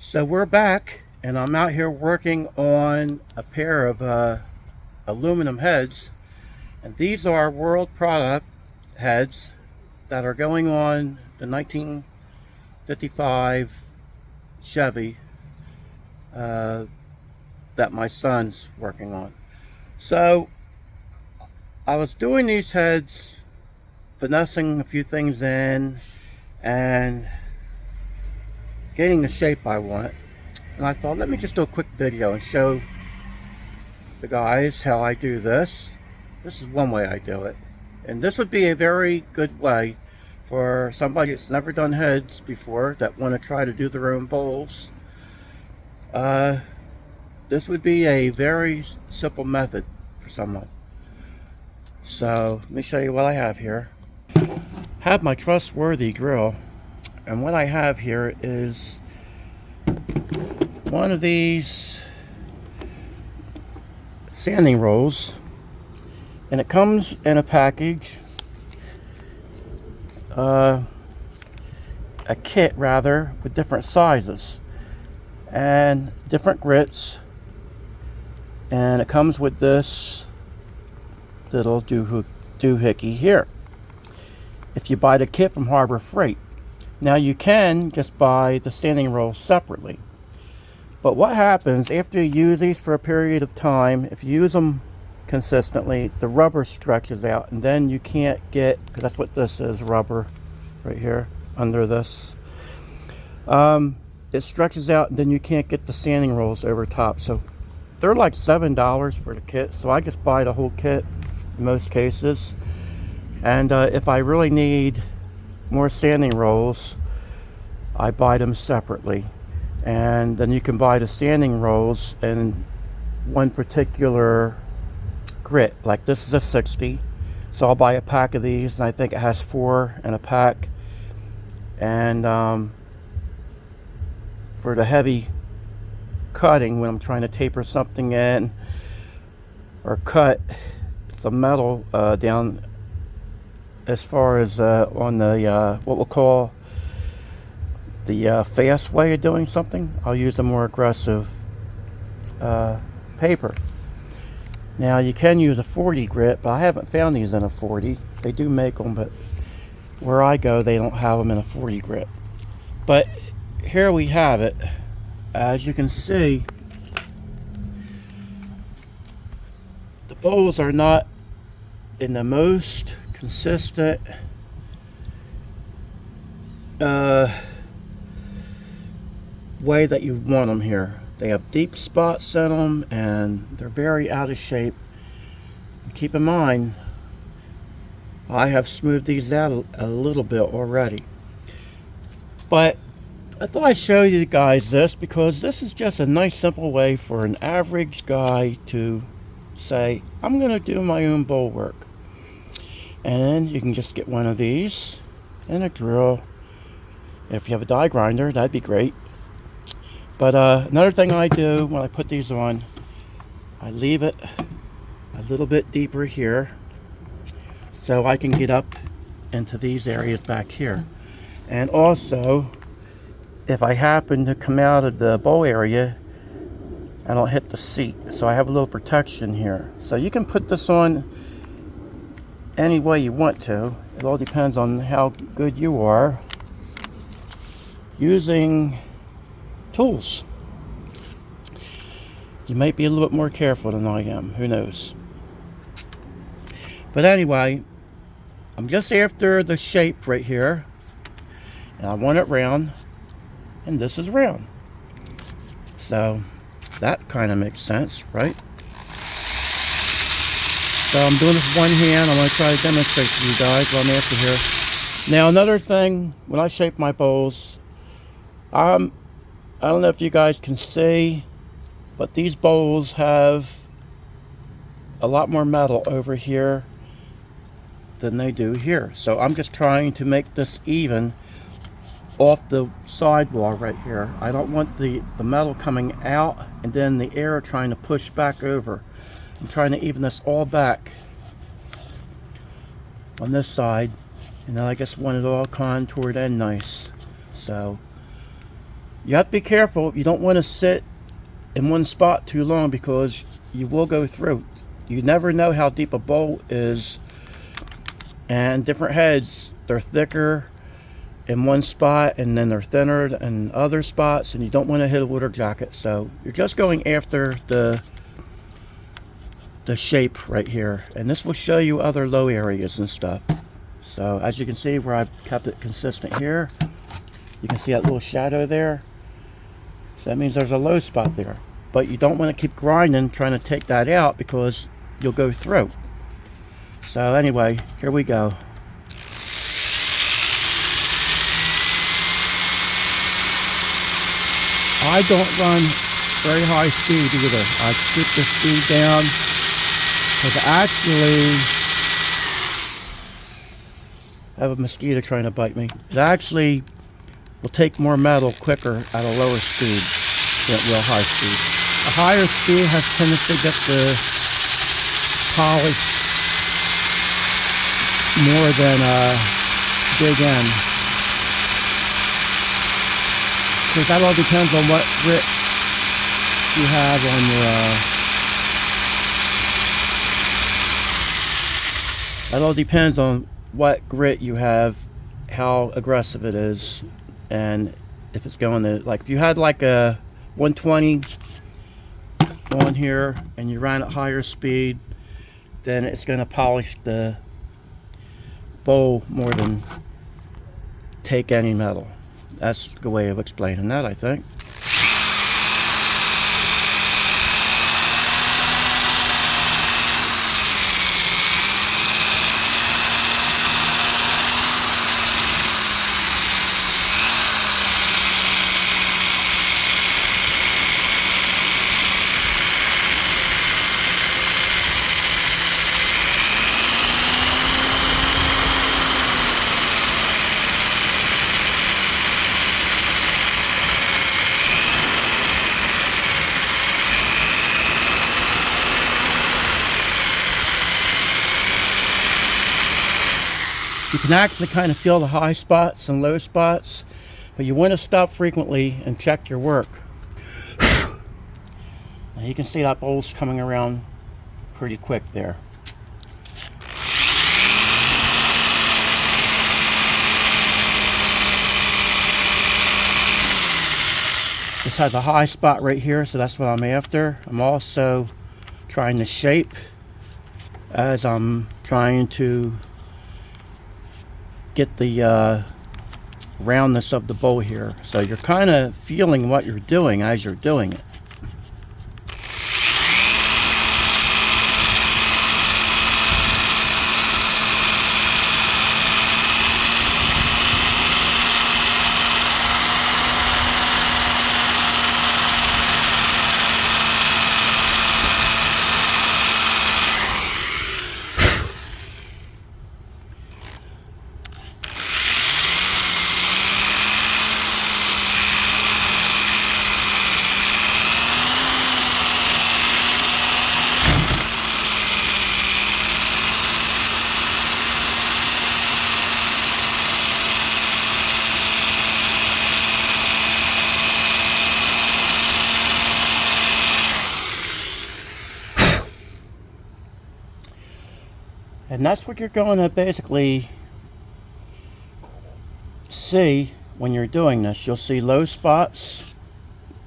So we're back, and I'm out here working on a pair of aluminum heads, and these are world product heads that are going on the 1955 Chevy that my son's working on. So I was doing these heads, finessing a few things in, and getting the shape I want. And I thought, let me just do a quick video and show the guys how I do this. This is one way I do it. And this would be a very good way for somebody that's never done heads before that want to try to do their own bowls. This would be a very simple method for someone. So let me show you what I have here. I have my trustworthy drill, and what I have here is one of these sanding rolls, and it comes in a package, a kit rather, with different sizes and different grits, and it comes with this little doohickey here if you buy the kit from Harbor Freight. Now you can just buy the sanding rolls separately, but what happens after you use these for a period of time, if you use them consistently, the rubber stretches out, and then you can't get, because that's what this is, rubber right here under this. It stretches out, and then you can't get the sanding rolls over top. So they're like $7 for the kit, so I just buy the whole kit in most cases. And if I really need more sanding rolls, I buy them separately. And then you can buy the sanding rolls in one particular grit. Like this is a 60, so I'll buy a pack of these, and I think it has 4 in a pack. And for the heavy cutting, when I'm trying to taper something in or cut some metal down as far as on the what we'll call the fast way of doing something, I'll use the more aggressive paper. Now you can use a 40 grit, but I haven't found these in a 40. They do make them, but where I go they don't have them in a 40 grit. But here we have it. As you can see, the bowls are not in the most consistent way that you want them here. They have deep spots in them, and they're very out of shape. Keep in mind, I have smoothed these out a little bit already. But I thought I'd show you guys this, because this is just a nice simple way for an average guy to say, I'm going to do my own bowl work. And you can just get one of these and a drill. If you have a die grinder, that'd be great. But another thing I do when I put these on, I leave it a little bit deeper here so I can get up into these areas back here. And also, if I happen to come out of the bowl area, I don't hit the seat, so I have a little protection here. So you can put this on any way you want to. It all depends on how good you are using tools. You might be a little bit more careful than I am, who knows. But anyway, I'm just after the shape right here, and I want it round, and this is round. So that kind of makes sense, right? So I'm doing this with one hand. I'm going to try to demonstrate to you guys what I'm after here. Now another thing, when I shape my bowls, I don't know if you guys can see, but these bowls have a lot more metal over here than they do here. So I'm just trying to make this even off the sidewall right here. I don't want the metal coming out and then the air trying to push back over. I'm trying to even this all back on this side, and then I just want it all contoured and nice. So You have to be careful. You don't want to sit in one spot too long because you will go through. You never know how deep a bowl is, and different heads, they're thicker in one spot and then they're thinner in other spots, and you don't want to hit a water jacket. So you're just going after the shape right here, and this will show you other low areas and stuff. So as you can see where I've kept it consistent here, you can see that little shadow there. So that means there's a low spot there, but you don't want to keep grinding trying to take that out because you'll go through. So anyway, here we go. I don't run very high speed either. I keep the speed down because actually I have a mosquito trying to bite me. It actually will take more metal quicker at a lower speed than it will high speed. A higher speed has tendency to get the polish more than dig in. Because that all depends on what grit you have on your that all depends on what grit you have, how aggressive it is, and if it's going to, like if you had like a 120 on here and you ran at higher speed, then it's going to polish the bowl more than take any metal. That's the way of explaining that, I think. You can actually kind of feel the high spots and low spots, but you want to stop frequently and check your work. Now you can see that bowl's coming around pretty quick there. This has a high spot right here, so that's what I'm after. I'm also trying to shape as I'm trying to get the roundness of the bowl here. So you're kind of feeling what you're doing as you're doing it. And that's what you're going to basically see when you're doing this. You'll see low spots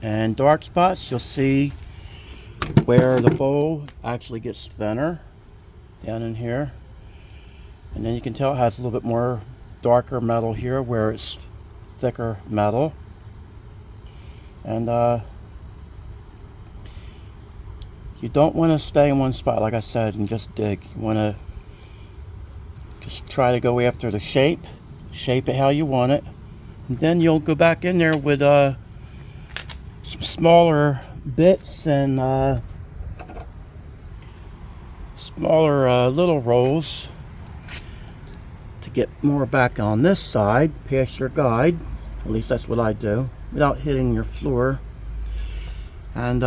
and dark spots. You'll see where the bowl actually gets thinner down in here. And then you can tell it has a little bit more darker metal here where it's thicker metal. And you don't want to stay in one spot, like I said, and just dig. You want to just try to go after the shape it how you want it, and then you'll go back in there with some smaller bits and smaller little rolls to get more back on this side past your guide. At least that's what I do, without hitting your floor, and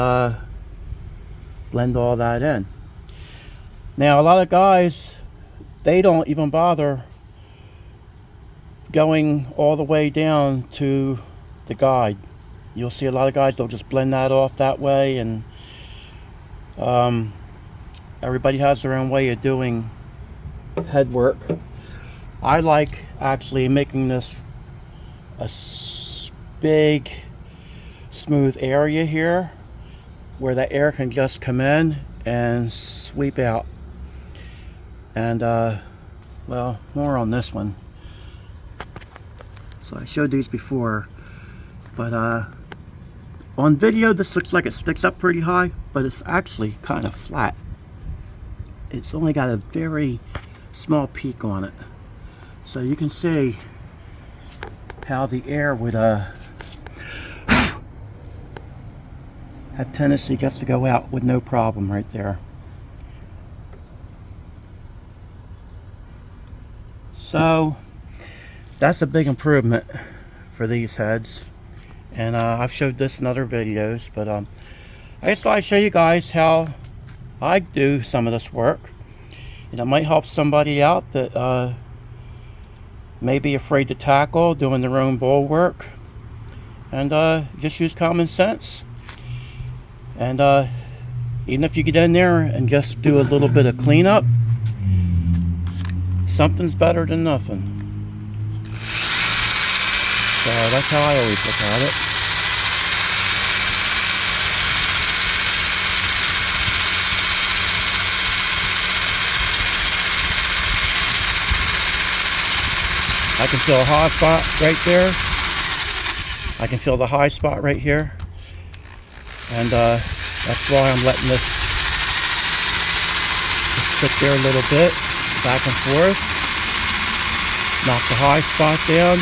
blend all that in. Now a lot of guys, they don't even bother going all the way down to the guide. you'll see a lot of guys, they'll just blend that off that way, and everybody has their own way of doing head work. I like actually making this a big smooth area here where the air can just come in and sweep out. And well, more on this one. So I showed these before, but on video this looks like it sticks up pretty high, but it's actually kind of flat. It's only got a very small peak on it, so you can see how the air would have tendency just to go out with no problem right there. So that's a big improvement for these heads, and I've showed this in other videos, but I just thought I'd show you guys how I do some of this work, and it might help somebody out that may be afraid to tackle doing their own bull work, and just use common sense. And even if you get in there and just do a little bit of cleanup, something's better than nothing. So that's how I always look at it. I can feel a hot spot right there. I can feel the high spot right here. And that's why I'm letting this just sit there a little bit, back and forth. Knock the high spot down.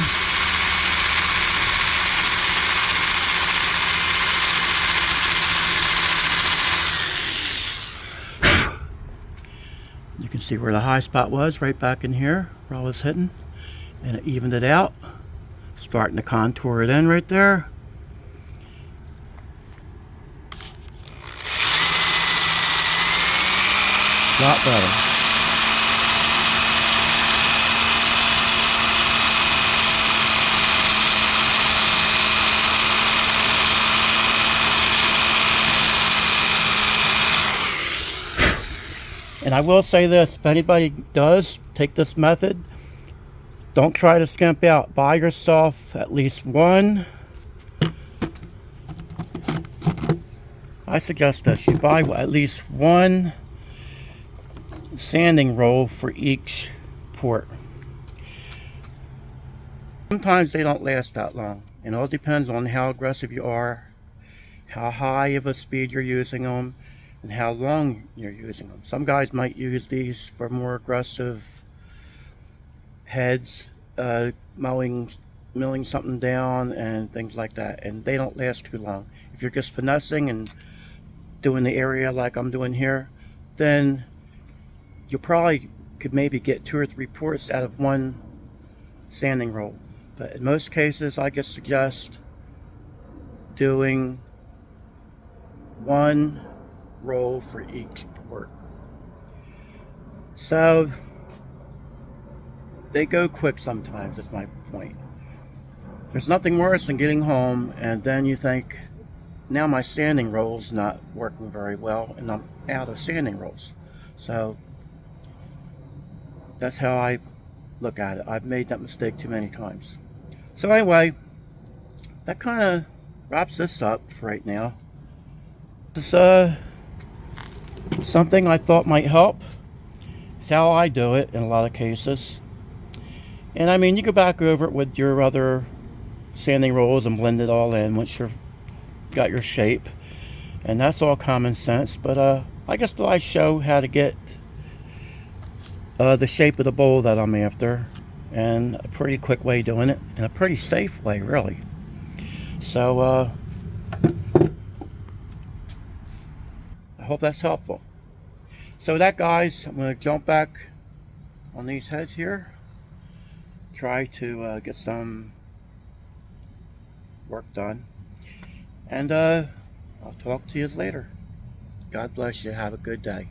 You can see where the high spot was, right back in here, where I was hitting. And it evened it out. Starting to contour it in right there. A lot better. And I will say this, if anybody does take this method, don't try to skimp out. Buy yourself at least one. I suggest this. You buy at least one sanding roll for each port. Sometimes they don't last that long. It all depends on how aggressive you are, how high of a speed you're using them, and how long you're using them. Some guys might use these for more aggressive heads, milling something down and things like that, and they don't last too long. If you're just finessing and doing the area like I'm doing here, then you probably could maybe get 2 or 3 ports out of one sanding roll. But in most cases, I just suggest doing one roll for each port. So they go quick sometimes, that's my point. There's nothing worse than getting home and then you think, now my sanding roll's not working very well and I'm out of sanding rolls. So that's how I look at it. I've made that mistake too many times. So anyway, that kind of wraps this up for right now. This is something I thought might help. It's how I do it in a lot of cases. And I mean, you go back over it with your other sanding rolls and blend it all in once you've got your shape. And that's all common sense. But I just thought I'd show how to get the shape of the bowl that I'm after, and a pretty quick way doing it, and a pretty safe way, really. So I hope that's helpful. So with that, guys, I'm going to jump back on these heads here, try to get some work done, and I'll talk to you later. God bless you. Have a good day.